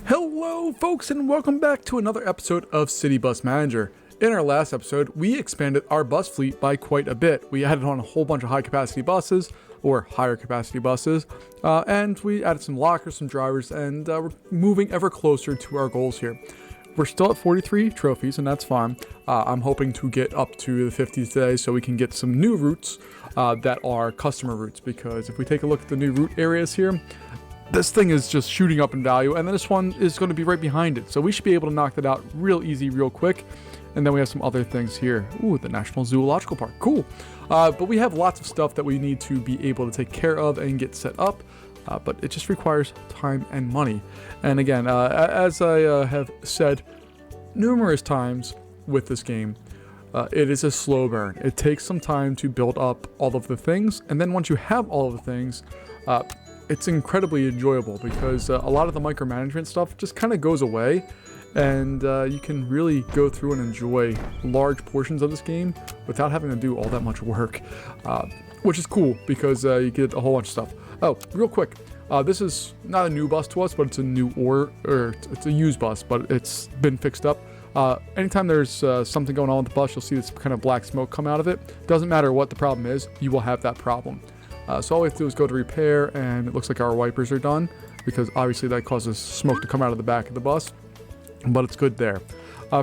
Hello folks and welcome back to another episode of City Bus Manager. In our last episode, we expanded our bus fleet by quite a bit. We added on a whole bunch of high capacity buses, or higher capacity buses, and we added some lockers, some drivers, and we're moving ever closer to our goals here. We're still at 43 trophies, and that's fine. I'm hoping to get up to the 50s today so we can get some new routes that are customer routes, because if we take a look at the new route areas here, this thing is just shooting up in value, and then this one is going to be right behind it. So we should be able to knock that out real easy, real quick. And then we have some other things here. Ooh, the National Zoological Park. Cool. But we have lots of stuff that we need to be able to take care of and get set up. But it just requires time and money. And again, as I have said numerous times with this game, it is a slow burn. It takes some time to build up all of the things. And then once you have all of the things, it's incredibly enjoyable because a lot of the micromanagement stuff just kind of goes away. And you can really go through and enjoy large portions of this game without having to do all that much work, which is cool because you get a whole bunch of stuff. Oh, real quick, this is not a new bus to us, but it's a new it's a used bus, but it's been fixed up. Anytime there's something going on with the bus, you'll see this kind of black smoke come out of it. Doesn't matter what the problem is, you will have that problem. So all we have to do is go to repair, and it looks like our wipers are done because obviously that causes smoke to come out of the back of the bus. But it's good there.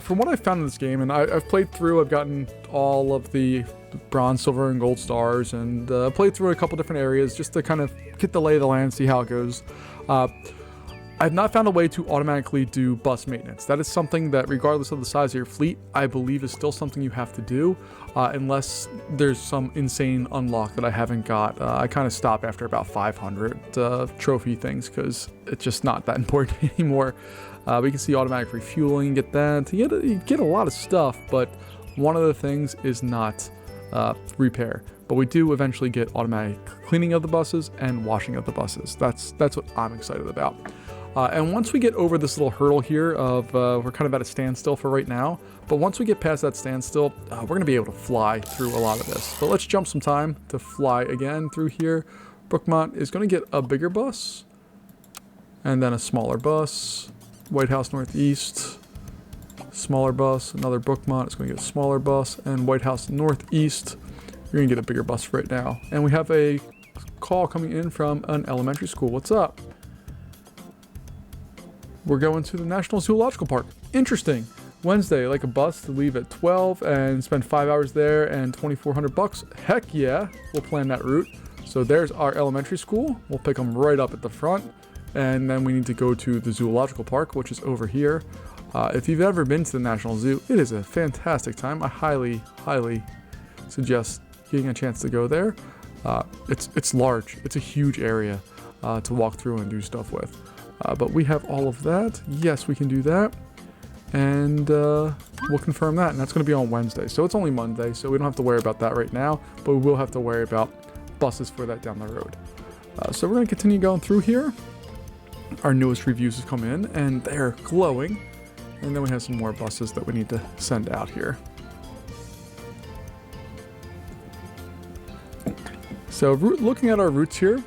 From what I've found in this game, and I've played through, I've gotten all of the bronze, silver, and gold stars, and played through a couple different areas just to kind of get the lay of the land, see how it goes. I've not found a way to automatically do bus maintenance. That is something that, regardless of the size of your fleet, I believe is still something you have to do, unless there's some insane unlock that I haven't got. I kind of stop after about 500 trophy things because it's just not that important anymore. We can see automatic refueling, get that. You get a lot of stuff, but one of the things is not repair. But we do eventually get automatic cleaning of the buses and washing of the buses. That's what I'm excited about. And once we get over this little hurdle here of we're kind of at a standstill for right now, but once we get past that standstill, we're going to be able to fly through a lot of this. But let's jump some time to fly again through here. Brookmont is going to get a bigger bus and then a smaller bus. White House Northeast, smaller bus. Another Brookmont is going to get a smaller bus. And White House Northeast, you're going to get a bigger bus right now. And we have a call coming in from an elementary school. What's up? We're going to the National Zoological Park. Interesting. Wednesday, like a bus to leave at 12 and spend 5 hours there and $2,400. Heck yeah, we'll plan that route. So there's our elementary school. We'll pick them right up at the front. And then we need to go to the Zoological Park, which is over here. If you've ever been to the National Zoo, it is a fantastic time. I highly, highly suggest getting a chance to go there. It's large. It's a huge area to walk through and do stuff with. But we have all of that. Yes, we can do that. And we'll confirm that. And that's going to be on Wednesday. So it's only Monday, so we don't have to worry about that right now. But we will have to worry about buses for that down the road. So we're going to continue going through here. Our newest reviews have come in, and they're glowing. And then we have some more buses that we need to send out here. So looking at our routes here,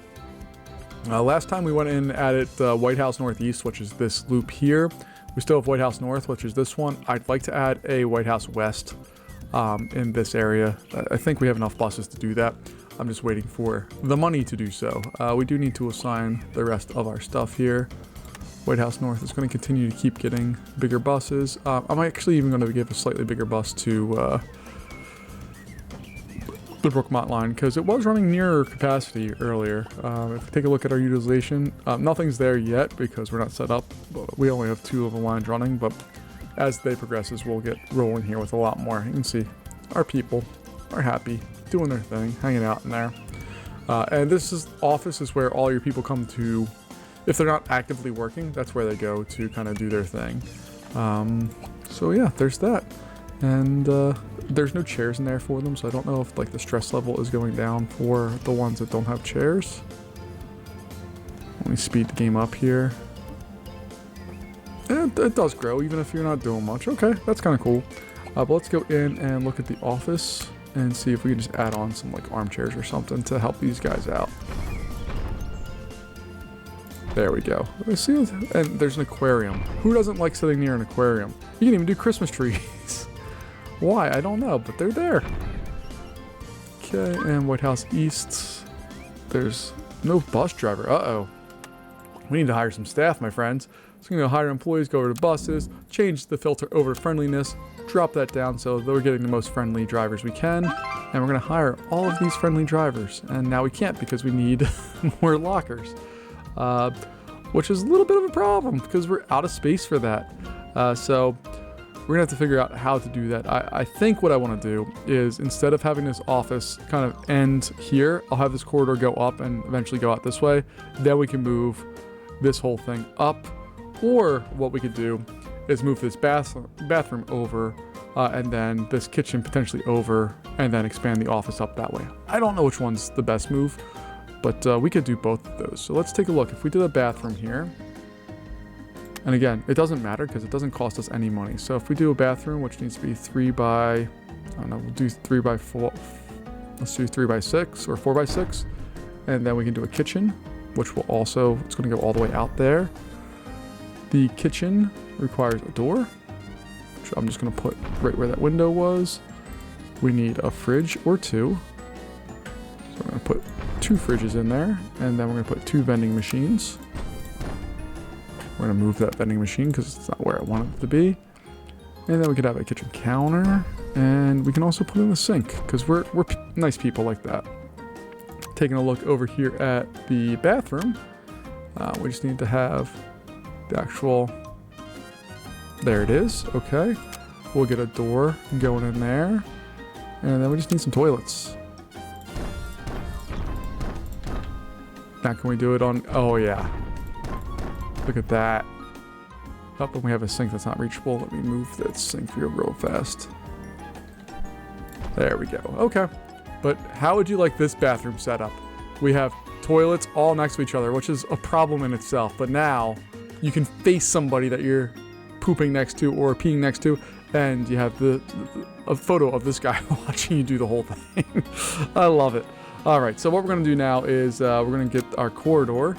last time we went in and added White House Northeast, which is this loop here. We still have White House North, which is this one. I'd like to add a White House West in this area. I think we have enough buses to do that. I'm just waiting for the money to do so. We do need to assign the rest of our stuff here. White House North is going to continue to keep getting bigger buses. I'm actually even going to give a slightly bigger bus to the Brookmont line because it was running near capacity earlier. If we take a look at our utilization, nothing's there yet because we're not set up. We only have 2 of the lines running, but as the day progresses, we'll get rolling here with a lot more. You can see our people are happy, doing their thing, hanging out in there. And this office is where all your people come to. If they're not actively working, that's where they go to kind of do their thing. So yeah, there's that. And there's no chairs in there for them, so I don't know if like the stress level is going down for the ones that don't have chairs. Let me speed the game up here. And it does grow even if you're not doing much. Okay, that's kind of cool. But let's go in and look at the office and see if we can just add on some like armchairs or something to help these guys out. There we go. Let's see, and there's an aquarium. Who doesn't like sitting near an aquarium? You can even do Christmas trees. Why? I don't know, but they're there. Okay, and White House East. There's no bus driver. Uh-oh. We need to hire some staff, my friends. So we're going to hire employees, go over to buses, change the filter over to friendliness, drop that down so that we're getting the most friendly drivers we can. And we're going to hire all of these friendly drivers. And now we can't because we need more lockers. Which is a little bit of a problem because we're out of space for that. So we're going to have to figure out how to do that. I think what I want to do is instead of having this office kind of end here, I'll have this corridor go up and eventually go out this way. Then we can move this whole thing up. Or what we could do is move this bathroom over and then this kitchen potentially over and then expand the office up that way. I don't know which one's the best move, but we could do both of those. So let's take a look. If we did a bathroom here, and again, it doesn't matter because it doesn't cost us any money. So if we do a bathroom, which needs to be 3 by, I don't know, we'll do 3 by 4. Let's do 3 by 6 or 4 by 6. And then we can do a kitchen, which will also, it's going to go all the way out there. The kitchen requires a door, which I'm just going to put right where that window was. We need a fridge or 2. So we're going to put 2 fridges in there, and then we're going to put 2 vending machines. We're going to move that vending machine because it's not where I want it to be. And then we could have a kitchen counter, and we can also put in the sink because we're nice people like that. Taking a look over here at the bathroom, we just need to have the actual, there it is. Okay, we'll get a door going in there, and then we just need some toilets. Now can we do it on, oh yeah, look at that. Up, and we have a sink that's not reachable. Let me move that sink here real fast. There we go. Okay, but how would you like this bathroom setup? We have toilets all next to each other, which is a problem in itself, but now you can face somebody that you're pooping next to or peeing next to, and you have a photo of this guy watching you do the whole thing. I love it. All right, so what we're going to do now is we're going to get our corridor.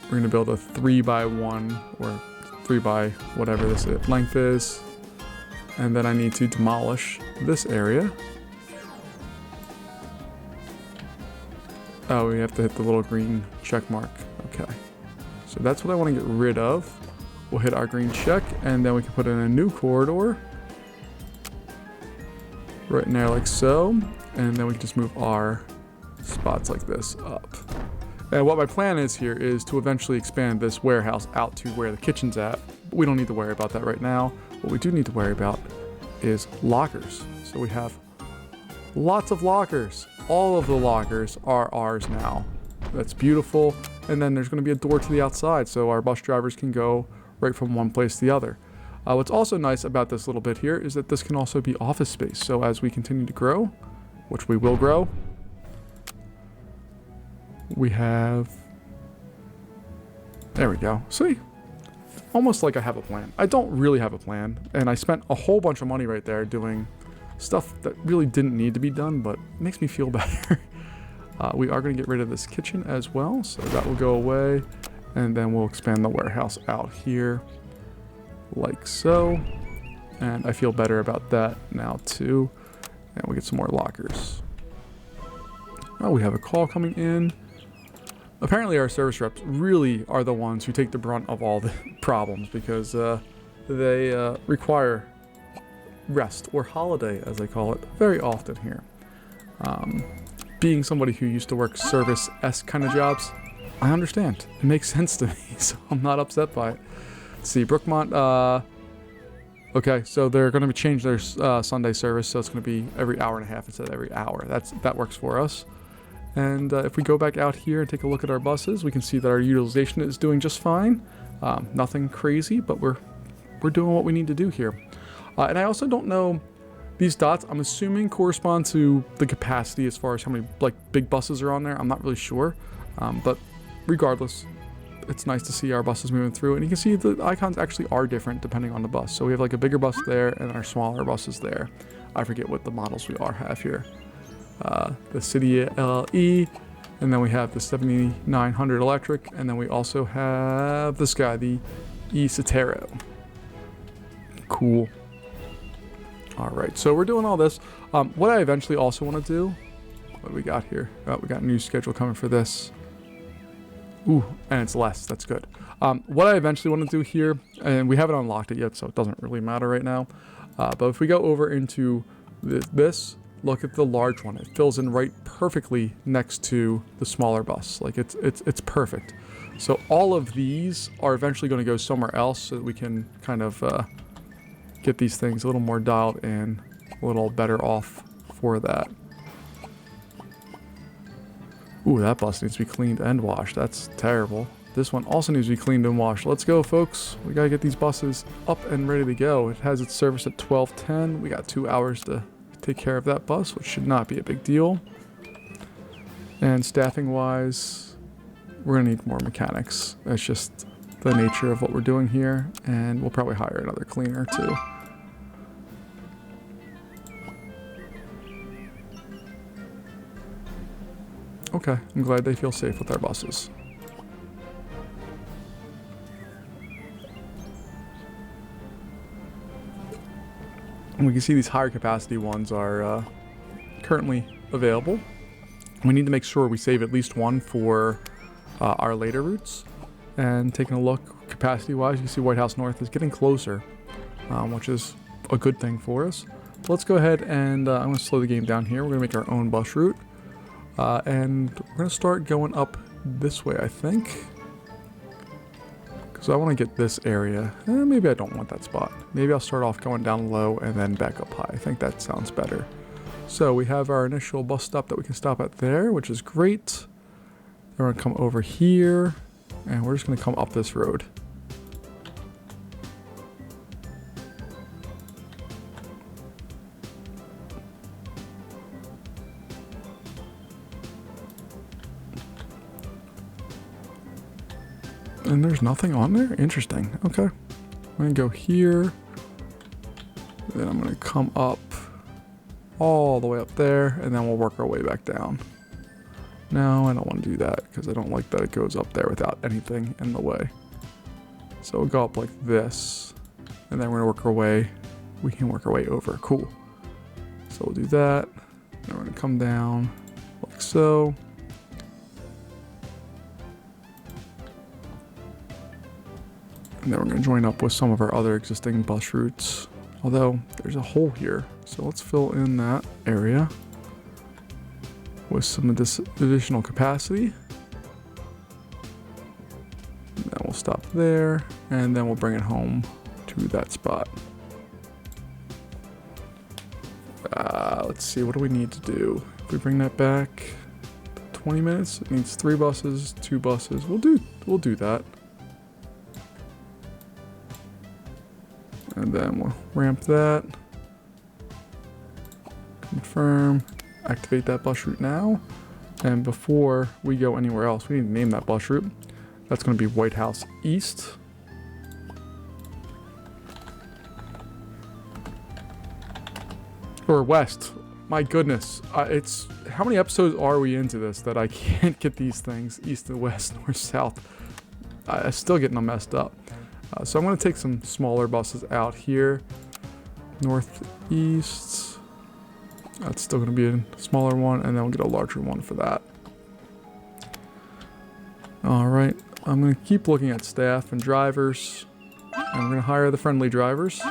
We're going to build a 3 by 1 or 3 by whatever this length is. And then I need to demolish this area. Oh, we have to hit the little green check mark. Okay. So that's what I want to get rid of. We'll hit our green check, and then we can put in a new corridor. Right in there like so. And then we can just move our spots like this up. And what my plan is here is to eventually expand this warehouse out to where the kitchen's at. But we don't need to worry about that right now. What we do need to worry about is lockers. So we have lots of lockers. All of the lockers are ours now. That's beautiful. And then there's going to be a door to the outside so our bus drivers can go right from one place to the other. What's also nice about this little bit here is that this can also be office space. So as we continue to grow, which we will grow, we have, there we go. See, almost like I have a plan. I don't really have a plan, and I spent a whole bunch of money right there doing stuff that really didn't need to be done, but it makes me feel better. We are going to get rid of this kitchen as well, so that will go away, and then we'll expand the warehouse out here like so, and I feel better about that now too. And we get some more lockers. Oh, we have a call coming in. Apparently our service reps really are the ones who take the brunt of all the problems because they require rest or holiday, as they call it, very often here. Being somebody who used to work service-esque kind of jobs, I understand. It makes sense to me, so I'm not upset by it. Let's see, Brookmont, okay, so they're going to change their Sunday service, so it's going to be every hour and a half instead of every hour. That works for us. And if we go back out here and take a look at our buses, we can see that our utilization is doing just fine. Nothing crazy, but we're doing what we need to do here. And I also don't know, these dots, I'm assuming correspond to the capacity as far as how many big buses are on there. I'm not really sure, but regardless, it's nice to see our buses moving through, and you can see the icons actually are different depending on the bus. So we have like a bigger bus there and our smaller buses there. I forget what the models we have here. The City LE, And then we have the 7900 electric, and then we also have this guy, the E-Citaro. Cool. All right, so we're doing all this. What I eventually also want to do, what do we got here? Oh, we got a new schedule coming for this. Ooh, and it's less, that's good. What I eventually want to do here, and we haven't unlocked it yet, so it doesn't really matter right now. But if we go over into this, look at the large one. It fills in right perfectly next to the smaller bus. Like it's perfect. So all of these are eventually going to go somewhere else so that we can kind of get these things a little more dialed in, a little better off for that. Ooh, that bus needs to be cleaned and washed. That's terrible. This one also needs to be cleaned and washed. Let's go, folks. We gotta get these buses up and ready to go. It has its service at 12:10. We got 2 hours to take care of that bus, which should not be a big deal. And staffing wise, we're gonna need more mechanics. That's just the nature of what we're doing here, and we'll probably hire another cleaner too. Okay, I'm glad they feel safe with our buses. And we can see these higher capacity ones are currently available. We need to make sure we save at least one for our later routes. And taking a look capacity wise, you can see White House North is getting closer, which is a good thing for us. So let's go ahead and I'm going to slow the game down here. We're going to make our own bus route. And we're going to start going up this way, I think. Because I want to get this area. Maybe I don't want that spot. Maybe I'll start off going down low and then back up high. I think that sounds better. So we have our initial bus stop that we can stop at there, which is great. Then we're going to come over here. And we're just going to come up this road. And there's nothing on there? Interesting. Okay. I'm going to go here. Then I'm going to come up all the way up there. And then we'll work our way back down. No, I don't want to do that because I don't like that it goes up there without anything in the way. So we'll go up like this. And then we're going to work our way. We can work our way over. Cool. So we'll do that. Then we're going to come down like so. And then we're going to join up with some of our other existing bus routes. Although, there's a hole here. So let's fill in that area with some of this additional capacity. And then we'll stop there. And then we'll bring it home to that spot. Let's see, what do we need to do? If we bring that back 20 minutes, it needs 3 buses, 2 buses. We'll do that. And then we'll ramp that. Confirm. Activate that bus route now. And before we go anywhere else, we need to name that bus route. That's going to be White House East. Or West. My goodness. It's how many episodes are we into this that I can't get these things east and west, north, south? I'm still getting them messed up. So I'm going to take some smaller buses out here. Northeast. That's still going to be a smaller one, and then we'll get a larger one for that. Alright, I'm going to keep looking at staff and drivers. I'm going to hire the friendly drivers.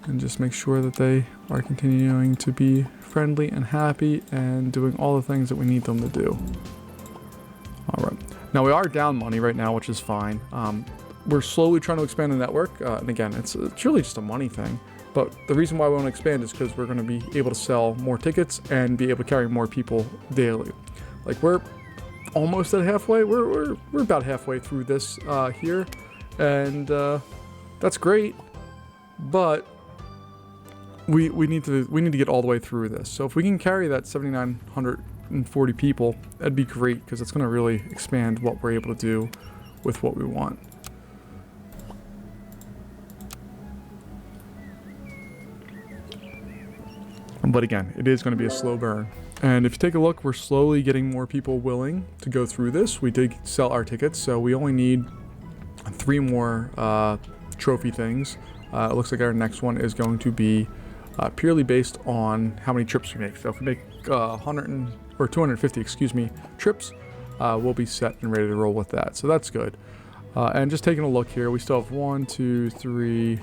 And just make sure that they are continuing to be friendly and happy and doing all the things that we need them to do. Alright. Now we are down money right now, which is fine. We're slowly trying to expand the network, and again, it's really just a money thing. But the reason why we want to expand is because we're going to be able to sell more tickets and be able to carry more people daily. Like we're almost at halfway. We're about halfway through this here, and that's great. But we need to get all the way through this. So if we can carry that 7,940 people, that'd be great because it's going to really expand what we're able to do with what we want. But again, it is going to be a slow burn. And if you take a look, we're slowly getting more people willing to go through this. We did sell our tickets, so we only need 3 more trophy things. It looks like our next one is going to be purely based on how many trips we make. So if we make 250, excuse me, trips, we'll be set and ready to roll with that. So that's good. And just taking a look here, we still have 1, 2, 3.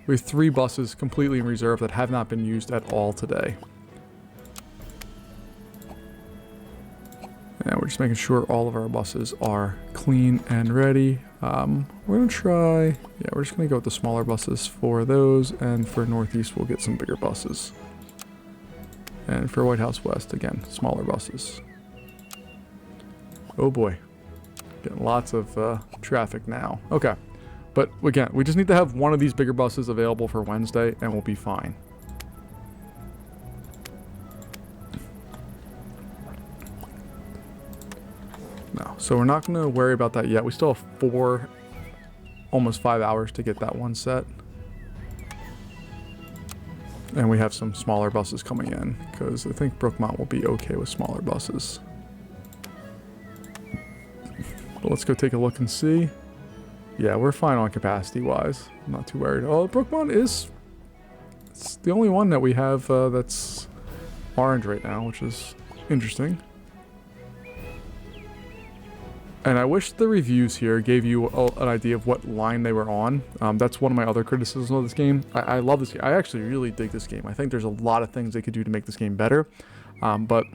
We have 3 buses completely in reserve that have not been used at all today. And we're just making sure all of our buses are clean and ready. We're going to try... Yeah, we're just going to go with the smaller buses for those. And for Northeast, we'll get some bigger buses. And for White House West, again, smaller buses. Oh boy. Getting lots of traffic now. Okay. But again, we just need to have one of these bigger buses available for Wednesday and we'll be fine. No, so we're not going to worry about that yet. We still have almost 5 hours to get that one set. And we have some smaller buses coming in because I think Brookmont will be okay with smaller buses. But let's go take a look and see. Yeah, we're fine on capacity-wise. I'm not too worried. Oh, Brookmont it's the only one that we have that's orange right now, which is interesting. And I wish the reviews here gave you an idea of what line they were on. That's one of my other criticisms of this game. I love this game. I actually really dig this game. I think there's a lot of things they could do to make this game better. But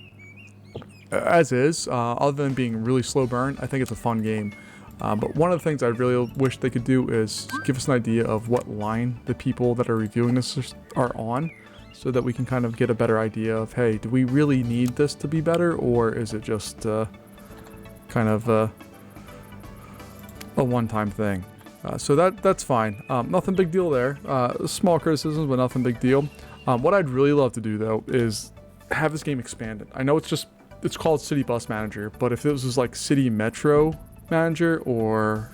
as is, other than being really slow burn, I think it's a fun game. But one of the things I really wish they could do is give us an idea of what line the people that are reviewing this are on, so that we can kind of get a better idea of, hey, do we really need this to be better, or is it just kind of a one-time thing? So that's fine. Nothing big deal there. Small criticisms, but nothing big deal. What I'd really love to do, though, is have this game expanded. I know it's called City Bus Manager, but if this was like City Metro Manager or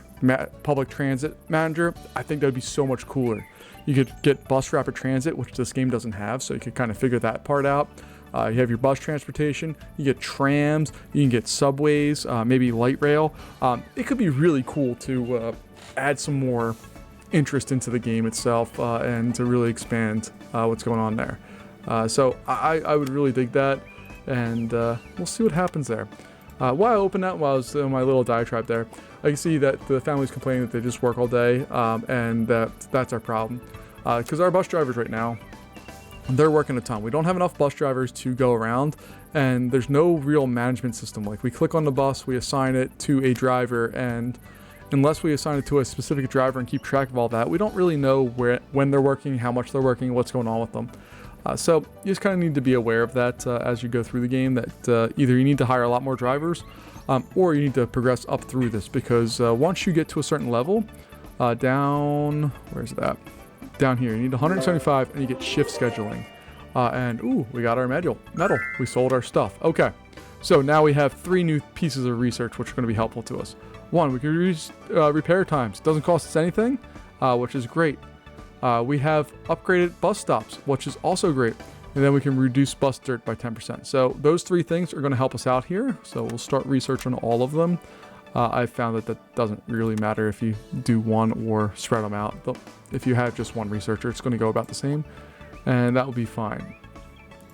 Public Transit Manager, I think that would be so much cooler. You could get bus rapid transit, which this game doesn't have, so you could kind of figure that part out. You have your bus transportation, you get trams, you can get subways, maybe light rail. It could be really cool to add some more interest into the game itself and to really expand what's going on there. So I would really dig that, and we'll see what happens there. While I opened that, while I was in my little diatribe there, I can see that the family's complaining that they just work all day, and that's our problem. Because our bus drivers right now, they're working a ton. We don't have enough bus drivers to go around, and there's no real management system. Like, we click on the bus, we assign it to a driver, and unless we assign it to a specific driver and keep track of all that, we don't really know when they're working, how much they're working, what's going on with them. So you just kind of need to be aware of that as you go through the game, that either you need to hire a lot more drivers, or you need to progress up through this, because once you get to a certain level, where's that? Down here, you need 175 and you get shift scheduling. And ooh, we got our metal. We sold our stuff. Okay, so now we have 3 new pieces of research which are going to be helpful to us. 1, we can reduce repair times. Doesn't cost us anything, which is great. We have upgraded bus stops, which is also great. And then we can reduce bus dirt by 10%. So those 3 things are going to help us out here. So we'll start research on all of them. I've found that doesn't really matter if you do one or spread them out. If you have just one researcher, it's going to go about the same, and that will be fine.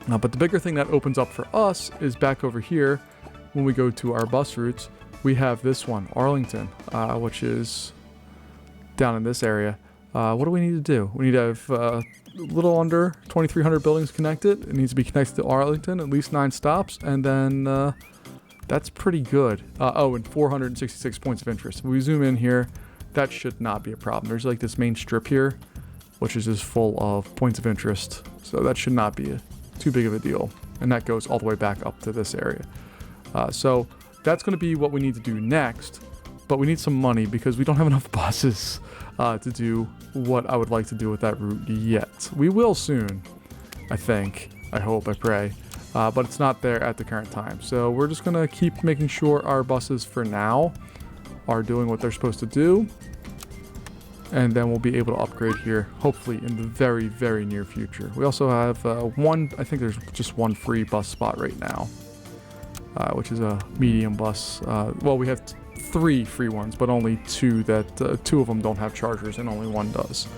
But the bigger thing that opens up for us is back over here. When we go to our bus routes, we have this one, Arlington, which is down in this area. What do we need to do? We need to have a little under 2,300 buildings connected. It needs to be connected to Arlington, at least 9 stops, and then that's pretty good. And 466 points of interest. If we zoom in here, that should not be a problem. There's like this main strip here, which is just full of points of interest. So that should not be too big of a deal. And that goes all the way back up to this area. So that's going to be what we need to do next. But we need some money because we don't have enough buses to do what I would like to do with that route yet. We will soon, I think. I hope, I pray. But it's not there at the current time. So we're just going to keep making sure our buses for now are doing what they're supposed to do. And then we'll be able to upgrade here, hopefully in the very, very near future. We also have I think there's just one free bus spot right now, which is a medium bus. Well, we have 3 free ones, but only 2 that, 2 of them don't have chargers and only 1 does.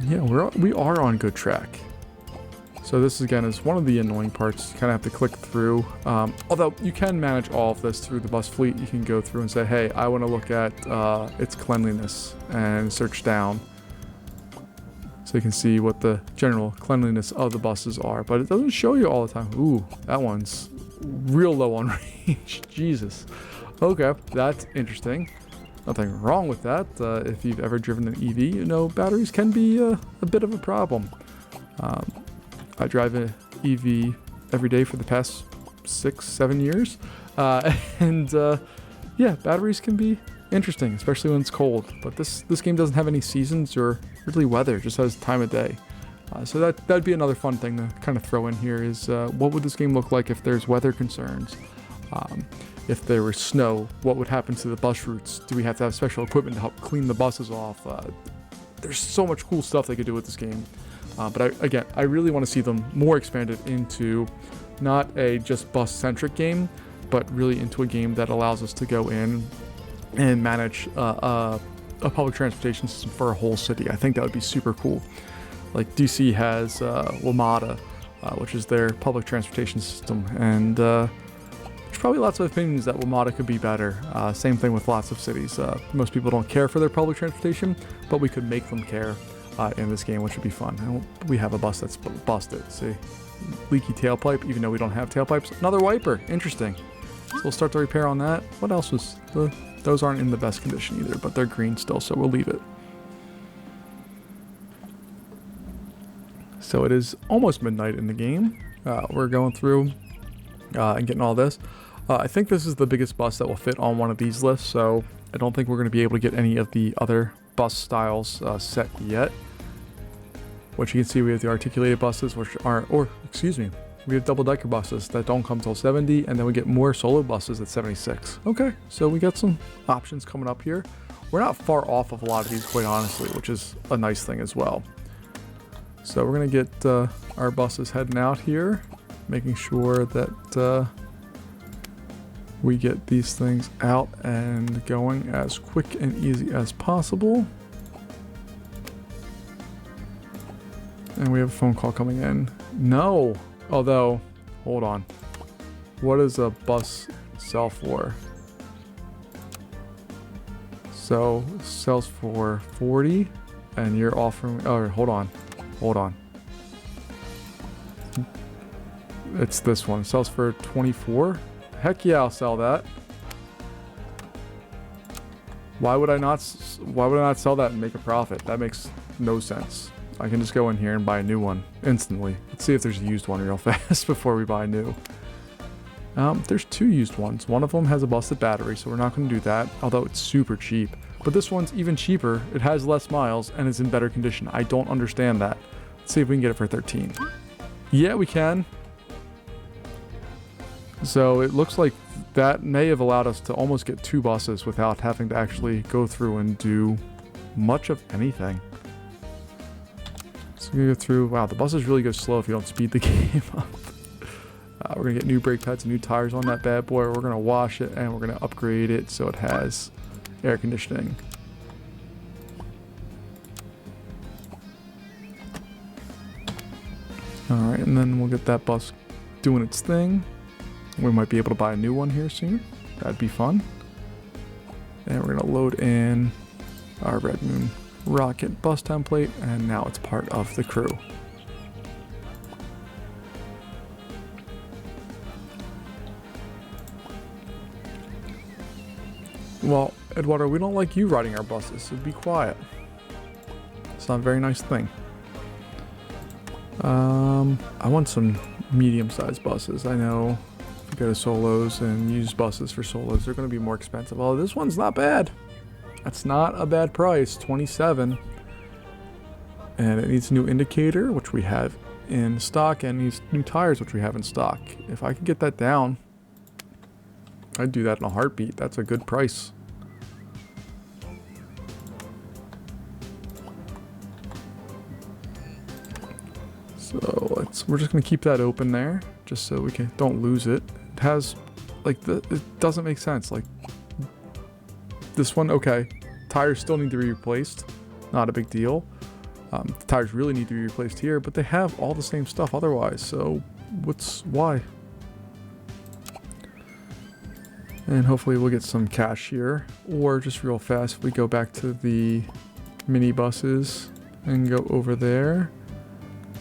Yeah, we are on good track. So this again is one of the annoying parts. You kind of have to click through. Although you can manage all of this through the bus fleet. You can go through and say, hey, I want to look at its cleanliness and search down. So you can see what the general cleanliness of the buses are. But it doesn't show you all the time. Ooh, that one's real low on range. Jesus. Okay, that's interesting. Nothing wrong with that. If you've ever driven an EV, you know batteries can be a bit of a problem. I drive an EV every day for the past 6-7 years. Yeah, batteries can be interesting, especially when it's cold. But this game doesn't have any seasons or really weather, it just has time of day. So that'd be another fun thing to kind of throw in here is what would this game look like if there's weather concerns? If there was snow, what would happen to the bus routes? Do we have to have special equipment to help clean the buses off? There's so much cool stuff they could do with this game. But I really want to see them more expanded into not a just bus-centric game, but really into a game that allows us to go in and manage a public transportation system for a whole city. I think that would be super cool. Like DC has WMATA, which is their public transportation system, and there's probably lots of opinions that WMATA could be better. Same thing with lots of cities. Most people don't care for their public transportation, but we could make them care. In this game, which would be fun. We have a bus that's busted. See, leaky tailpipe, even though we don't have tailpipes. Another wiper, interesting. So we'll start the repair on that. What else was those aren't in the best condition either, but they're green still, so we'll leave it. So it is almost midnight in the game. We're going through and getting all this. I think this is the biggest bus that will fit on one of these lists, so I don't think we're going to be able to get any of the other bus styles set yet. Which you can see we have the articulated buses, which aren't, or excuse me, we have double-decker buses that don't come till 70, and then we get more solo buses at 76. Okay, so we got some options coming up here. We're not far off of a lot of these, quite honestly, which is a nice thing as well. So we're gonna get our buses heading out here, making sure that we get these things out and going as quick and easy as possible. And we have a phone call coming in. No! Although, hold on. What does a bus sell for? So, sells for 40, and you're offering... Oh, hold on. Hold on. It's this one. It sells for 24? Heck yeah, I'll sell that. Why would I not sell that and make a profit? That makes no sense. I can just go in here and buy a new one instantly. Let's see if there's a used one real fast before we buy new. There's 2 used ones. One of them has a busted battery, so we're not going to do that, although it's super cheap. But this one's even cheaper. It has less miles and is in better condition. I don't understand that. Let's see if we can get it for 13. Yeah, we can. So it looks like that may have allowed us to almost get 2 buses without having to actually go through and do much of anything. So we're going to go through. Wow, the buses really go slow if you don't speed the game up. We're going to get new brake pads and new tires on that bad boy. We're going to wash it and we're going to upgrade it so it has air conditioning. Alright, and then we'll get that bus doing its thing. We might be able to buy a new one here soon. That'd be fun. And we're going to load in our Red Moon Rocket bus template, and now it's part of the crew. Well, Eduardo, we don't like you riding our buses, so be quiet. It's not a very nice thing. I want some medium-sized buses. I know if you go to solos and use buses for solos, they're going to be more expensive. Oh, this one's not bad. That's not a bad price, 27. And it needs a new indicator, which we have in stock, and needs new tires, which we have in stock. If I could get that down, I'd do that in a heartbeat. That's a good price. So we're just gonna keep that open there, just so we don't lose it. It has, like, it doesn't make sense. Like, this one, okay, tires still need to be replaced, not a big deal. The tires really need to be replaced here, but they have all the same stuff otherwise, so why? And hopefully we'll get some cash here, or just real fast, if we go back to the mini buses and go over there.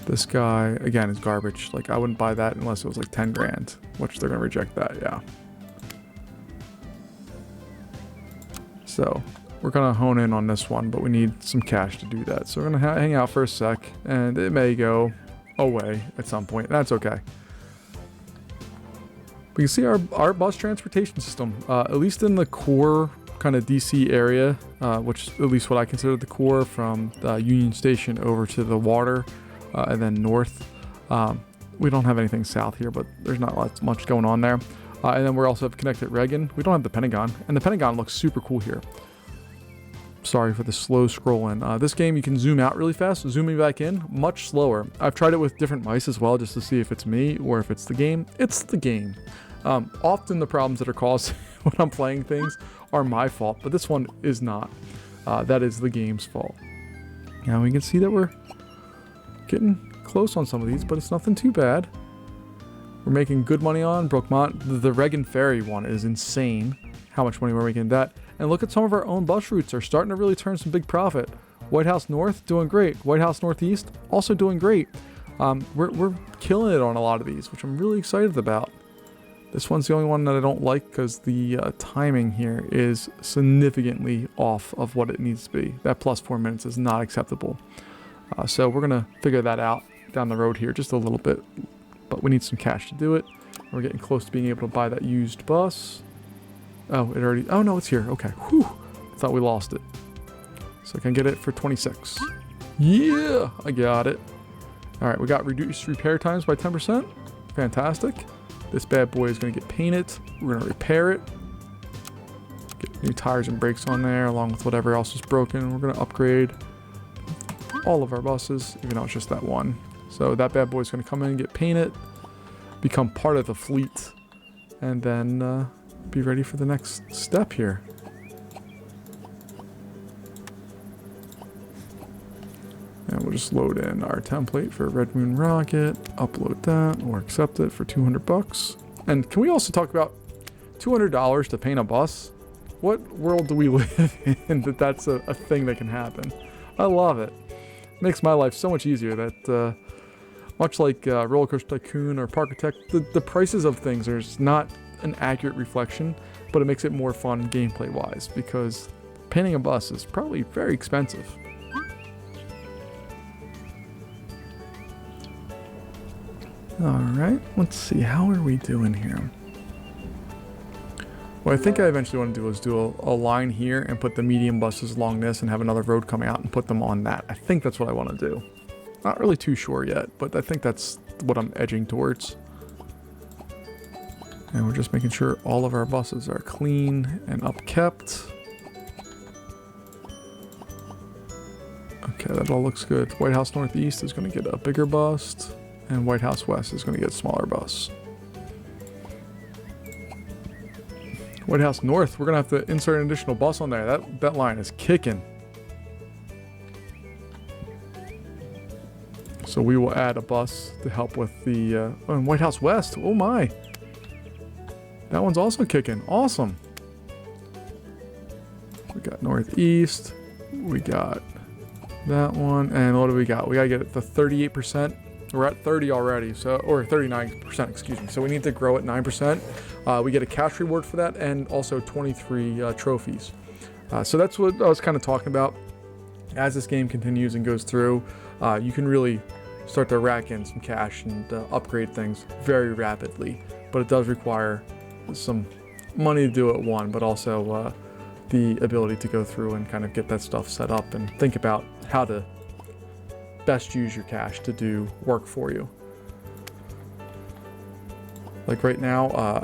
This guy, again, is garbage. Like, I wouldn't buy that unless it was like 10 grand, which they're gonna reject that, yeah. So, we're gonna hone in on this one, but we need some cash to do that. So we're gonna hang out for a sec, and it may go away at some point. That's okay. We can see our bus transportation system, at least in the core kind of DC area, which at least what I consider the core, from the Union Station over to the water, and then north. We don't have anything south here, but there's not much going on there. And then we also have connected Reagan. We don't have the Pentagon, and the Pentagon looks super cool here. Sorry for the slow scrolling. This game, you can zoom out really fast, zooming back in, much slower. I've tried it with different mice as well, just to see if it's me or if it's the game. It's the game. Often the problems that are caused when I'm playing things are my fault, but this one is not. That is the game's fault. Now we can see that we're getting close on some of these, but it's nothing too bad. We're making good money on Brookmont. The Reagan Ferry one is insane, how much money we're making that. And look at some of our own bus routes are starting to really turn some big profit. White House North, doing great. White House Northeast, also doing great. We're killing it on a lot of these, which I'm really excited about. This one's the only one that I don't like because the timing here is significantly off of what it needs to be. That plus 4 minutes is not acceptable. So we're going to figure that out down the road here just a little bit. But we need some cash to do it. We're getting close to being able to buy that used bus. Oh, it already... Oh, no, it's here. Okay. Whew. I thought we lost it. So I can get it for 26. Yeah, I got it. All right, we got reduced repair times by 10%. Fantastic. This bad boy is going to get painted. We're going to repair it. Get new tires and brakes on there, along with whatever else is broken. We're going to upgrade all of our buses, even though it's just that one. So that bad boy is going to come in and get painted, become part of the fleet, and then be ready for the next step here. And we'll just load in our template for Red Moon Rocket, upload that, or accept it for 200 bucks. And can we also talk about $200 to paint a bus? What world do we live in that that's a thing that can happen? I love it. Makes my life so much easier. That much like Roller Coaster Tycoon or Park Tech, the prices of things are not an accurate reflection, but it makes it more fun gameplay wise, because painting a bus is probably very expensive. Alright, let's see, how are we doing here? What I think I eventually want to do is do a line here and put the medium buses along this and have another road coming out and put them on that. I think that's what I want to do. Not really too sure yet, but I think that's what I'm edging towards. And we're just making sure all of our buses are clean and upkept. Okay, that all looks good. White House Northeast is going to get a bigger bus, and White House West is going to get a smaller bus. White House North, we're going to have to insert an additional bus on there. That line is kicking. So we will add a bus to help with the... oh, and White House West, oh my. That one's also kicking. Awesome. We got Northeast. We got that one. And what do we got? We got to get it to 38%. We're at 30 already, so, or 39%, excuse me. So we need to grow at 9%. We get a cash reward for that, and also 23 trophies. So that's what I was kind of talking about. As this game continues and goes through, you can really start to rack in some cash and upgrade things very rapidly. But it does require some money to do it, one, but also the ability to go through and kind of get that stuff set up and think about how to best use your cash to do work for you. Like right now,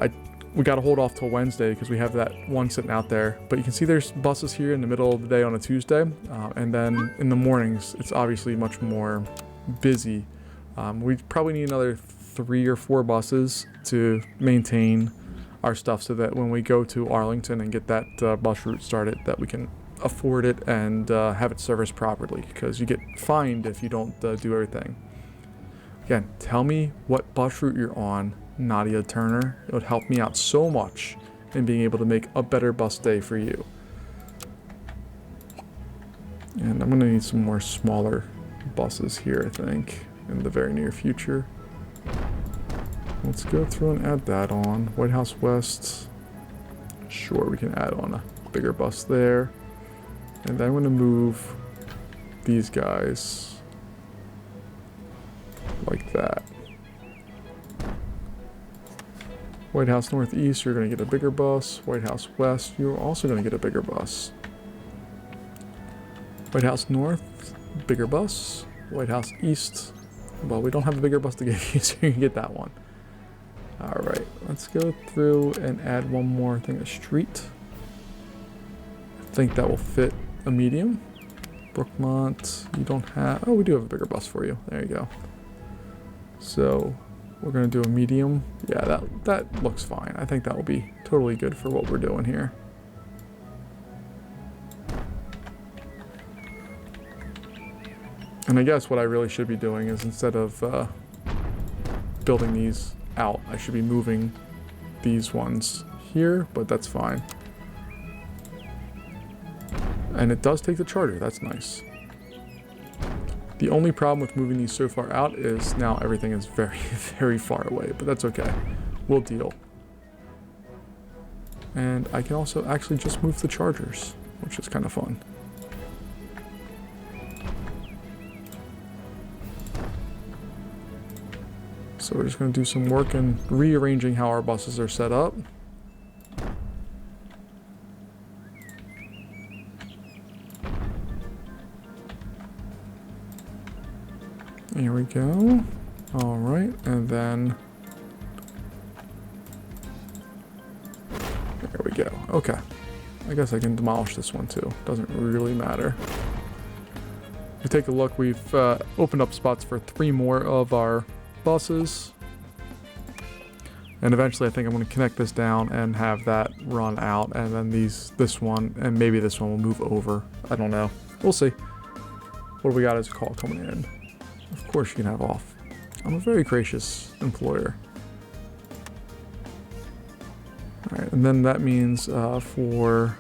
we got to hold off till Wednesday because we have that one sitting out there. But you can see there's buses here in the middle of the day on a Tuesday, and then in the mornings it's obviously much more busy We probably need another 3 or 4 buses to maintain our stuff so that when we go to Arlington and get that bus route started, that we can afford it and have it serviced properly, because you get fined if you don't do everything. Again, tell me what bus route you're on, Nadia Turner. It would help me out so much in being able to make a better bus day for you. And I'm going to need some more smaller buses here, I think, in the very near future. Let's go through and add that on. White House West. Sure, we can add on a bigger bus there. And then I'm going to move these guys like that. White House Northeast, you're going to get a bigger bus. White House West, you're also going to get a bigger bus. White House North, bigger bus. White House East, well, we don't have a bigger bus to give you, so you can get that one. Alright, let's go through and add one more thing, a street. I think that will fit a medium. Brookmont, you don't have... Oh, we do have a bigger bus for you. There you go. So, we're going to do a medium. Yeah, that looks fine. I think that will be totally good for what we're doing here. And I guess what I really should be doing is, instead of building these out, I should be moving these ones here, but that's fine. And it does take the charger, that's nice. The only problem with moving these so far out is now everything is very, very far away, but that's okay. We'll deal. And I can also actually just move the chargers, which is kind of fun. So we're just going to do some work in rearranging how our buses are set up. Here we go. All right, and then there we go. Okay, I guess I can demolish this one too. Doesn't really matter. If we take a look, we've opened up spots for 3 more of our buses, and eventually I think I'm going to connect this down and have that run out, and then this one, and maybe this one will move over. I don't know. We'll see. What do we got as a call coming in? Of course you can have off. I'm a very gracious employer. Alright, and then that means for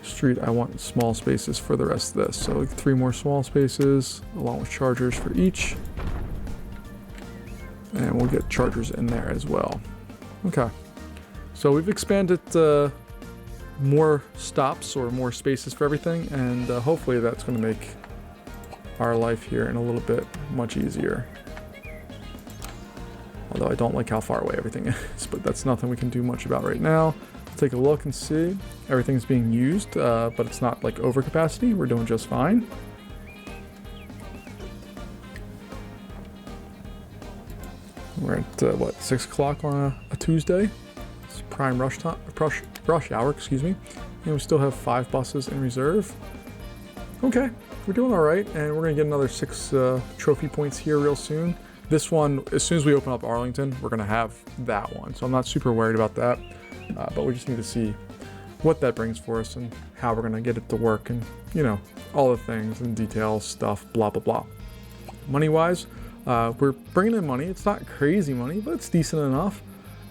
street I want small spaces for the rest of this. So 3 more small spaces along with chargers for each. And we'll get chargers in there as well. Okay. So we've expanded more stops or more spaces for everything, and hopefully that's going to make our life here in a little bit much easier. Although I don't like how far away everything is, but that's nothing we can do much about right now. Take a look and see. Everything's being used, but it's not like over capacity. We're doing just fine. We're at what, 6 o'clock on a Tuesday? It's prime rush hour, excuse me. And we still have 5 buses in reserve. Okay, we're doing all right, and we're gonna get another 6 trophy points here real soon. This one, as soon as we open up Arlington, we're gonna have that one, so I'm not super worried about that. But we just need to see what that brings for us and how we're gonna get it to work, and you know, all the things and details, stuff, blah blah blah. Money-wise, we're bringing in money. It's not crazy money, but it's decent enough.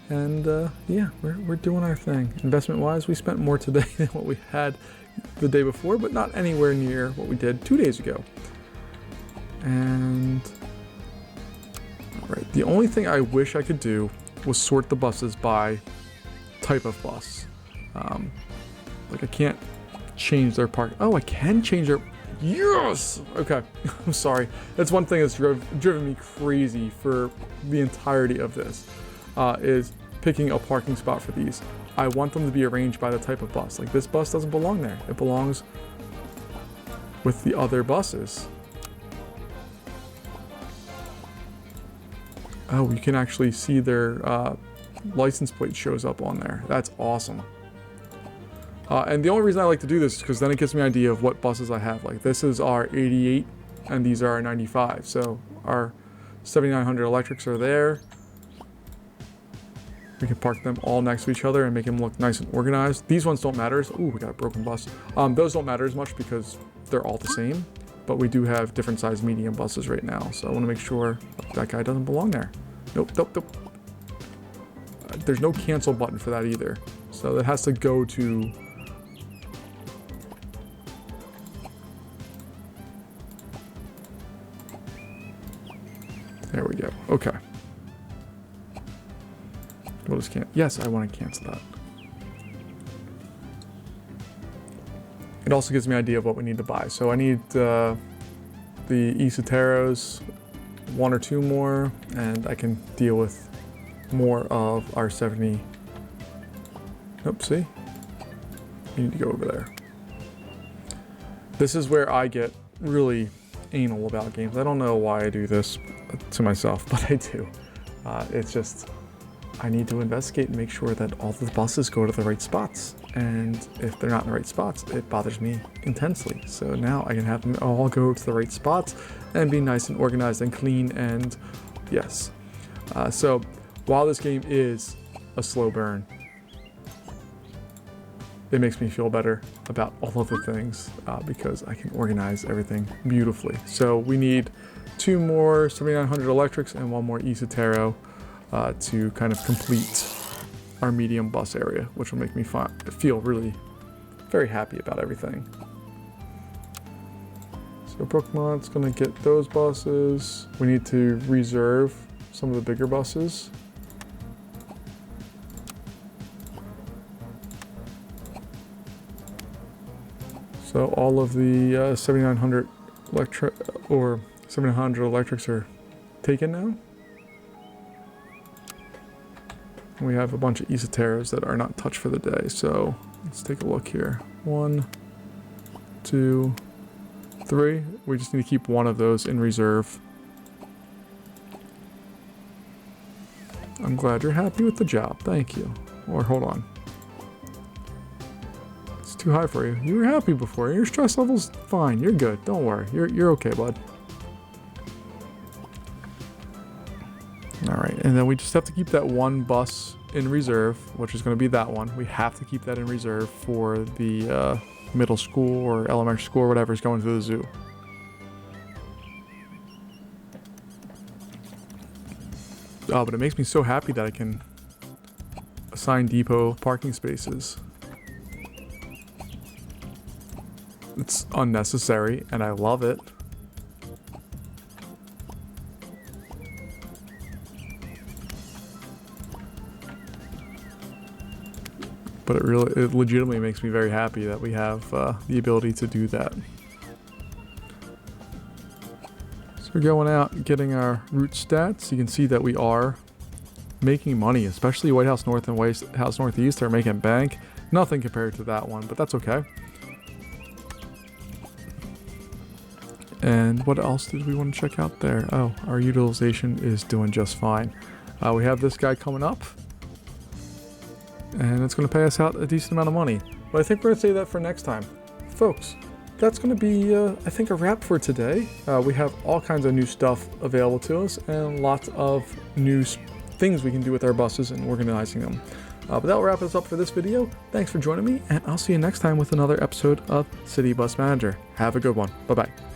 And yeah, we're doing our thing. Investment-wise, we spent more today than what we had the day before, but not anywhere near what we did 2 days ago. And all right, the only thing I wish I could do was sort the buses by type of bus. Like I can't change their park. Oh, I can change their. Yes. Okay. I'm sorry. That's one thing that's driven me crazy for the entirety of this. Is picking a parking spot for these. I want them to be arranged by the type of bus. Like this bus doesn't belong there. It belongs with the other buses. Oh, you can actually see their license plate shows up on there. That's awesome. And the only reason I like to do this is because then it gives me an idea of what buses I have. Like this is our 88 and these are our 95. So our 7,900 electrics are there. We can park them all next to each other and make them look nice and organized. These ones don't matter. Ooh, we got a broken bus. Those don't matter as much because they're all the same. But we do have different size medium buses right now. So I want to make sure that guy doesn't belong there. Nope, nope, nope. There's no cancel button for that either. So that has to go to... There we go. Okay. We'll just can't. Yes, I want to cancel that. It also gives me an idea of what we need to buy. So I need the Isateros, 1 or 2 more, and I can deal with more of our 70. Nope, see? You need to go over there. This is where I get really anal about games. I don't know why I do this to myself, but I do. It's just, I need to investigate and make sure that all the buses go to the right spots. And if they're not in the right spots, it bothers me intensely. So now I can have them all go to the right spots and be nice and organized and clean and yes. So while this game is a slow burn, it makes me feel better about all of the things because I can organize everything beautifully. So we need 2 more 7,900 electrics and 1 more Isotero to kind of complete our medium bus area, which will make me feel really very happy about everything. So Brookmont's gonna get those buses. We need to reserve some of the bigger buses. So all of the 7,900 electrics are taken now. We have a bunch of Isateros that are not touched for the day. So let's take a look here. 1, 2, 3. We just need to keep 1 of those in reserve. I'm glad you're happy with the job. Thank you. Or hold on. It's too high for you. You were happy before. Your stress level's fine. You're good. Don't worry. You're okay, bud. Alright, and then we just have to keep that 1 bus in reserve, which is going to be that one. We have to keep that in reserve for the middle school or elementary school or whatever is going to the zoo. Oh, but it makes me so happy that I can assign depot parking spaces. It's unnecessary, and I love it. But it legitimately makes me very happy that we have the ability to do that. So we're going out and getting our route stats. You can see that we are making money, especially White House North and White House Northeast are making bank. Nothing compared to that one, but that's okay. And what else did we want to check out there? Oh, our utilization is doing just fine. We have this guy coming up. And it's going to pay us out a decent amount of money. But I think we're going to save that for next time. Folks, that's going to be, I think, a wrap for today. We have all kinds of new stuff available to us and lots of new things we can do with our buses and organizing them. But that'll wrap us up for this video. Thanks for joining me, and I'll see you next time with another episode of City Bus Manager. Have a good one. Bye-bye.